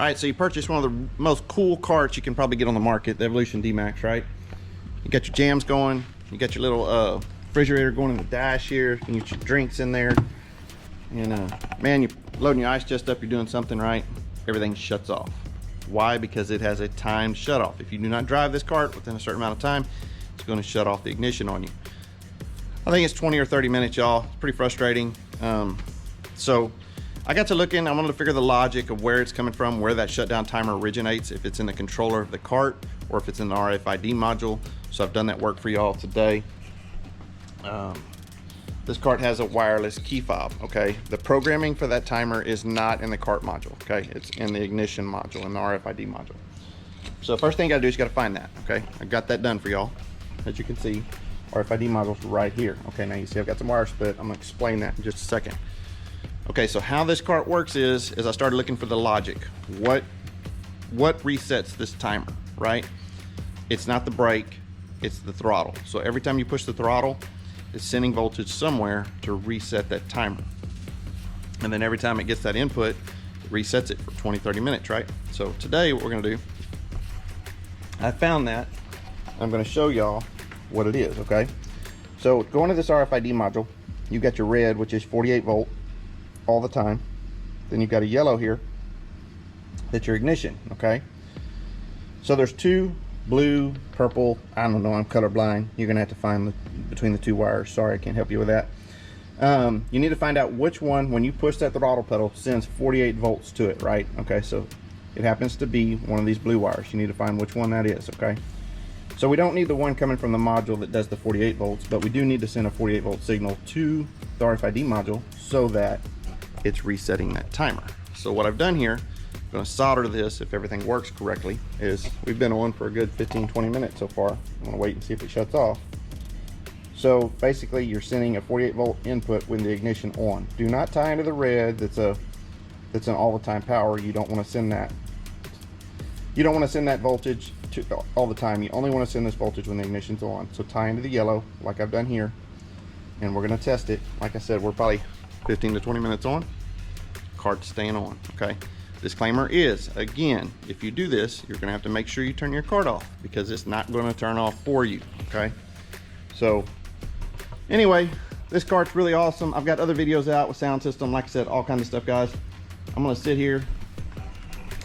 All right, so you purchased one of the most cool carts you can probably get on the market, the Evolution D-Max, right? You got your jams going, you got your little refrigerator going in the dash here, you get your drinks in there, and man, you're loading your ice chest up, you're doing something right, everything shuts off. Why? Because it has a timed shut off. If you do not drive this cart within a certain amount of time, it's going to shut off the ignition on you. I think it's 20 or 30 minutes, y'all. It's pretty frustrating. So I got to looking, I wanted to figure the logic of where it's coming from, where that shutdown timer originates, if it's in the controller of the cart or if it's in the RFID module. So I've done that work for y'all today. This cart has a wireless key fob, okay? The programming for that timer is not in the cart module, okay? It's in the ignition module, in the RFID module. So first thing you gotta do is you gotta find that, okay? I got that done for y'all. As you can see, RFID module's right here. Okay, now you see I've got some wire split. I'm gonna explain that in just a second. Okay, so how this cart works is I started looking for the logic. What resets this timer, right? It's not the brake, it's the throttle. So every time you push the throttle, it's sending voltage somewhere to reset that timer. And then every time it gets that input, it resets it for 20, 30 minutes, right? So today what we're gonna do, I found that. I'm gonna show y'all what it is, okay? So going to this RFID module, you got your red, which is 48 volt all the time. Then you've got a yellow here, that's your ignition, okay? So there's two, blue, purple, I don't know, I'm colorblind. You're gonna have to find between the two wires. Sorry, I can't help you with that. You need to find out which one, when you push that throttle pedal, sends 48 volts to it, right? Okay, so it happens to be one of these blue wires. You need to find which one that is, okay? So we don't need the one coming from the module that does the 48 volts, but we do need to send a 48 volt signal to the RFID module so that it's resetting that timer. So what I've done here, I'm going to solder this if everything works correctly, is we've been on for a good 15-20 minutes so far. I'm going to wait and see if it shuts off. So basically you're sending a 48 volt input with the ignition on. Do not tie into the red that's an all the time power. You don't want to send that. You don't want to send that voltage to all the time. You only want to send this voltage when the ignition's on. So tie into the yellow like I've done here, and we're going to test it. Like I said, we're probably 15 to 20 minutes on. Cart's staying on, okay? Disclaimer is, again, if you do this, you're gonna have to make sure you turn your cart off because it's not gonna turn off for you, okay? So anyway, this cart's really awesome. I've got other videos out with sound system, like I said, all kinds of stuff, guys. I'm gonna sit here,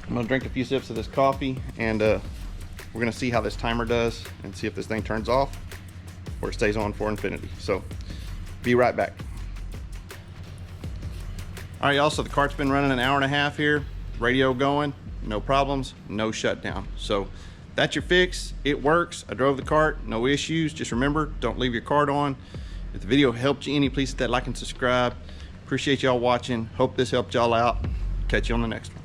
I'm gonna drink a few sips of this coffee, and we're gonna see how this timer does and see if this thing turns off or it stays on for infinity. So be right back. All right, y'all, so the cart's been running an hour and a half here, radio going, no problems, no shutdown. So that's your fix. It works. I drove the cart, no issues. Just remember, don't leave your cart on. If the video helped you any, please hit that like and subscribe. Appreciate y'all watching. Hope this helped y'all out. Catch you on the next one.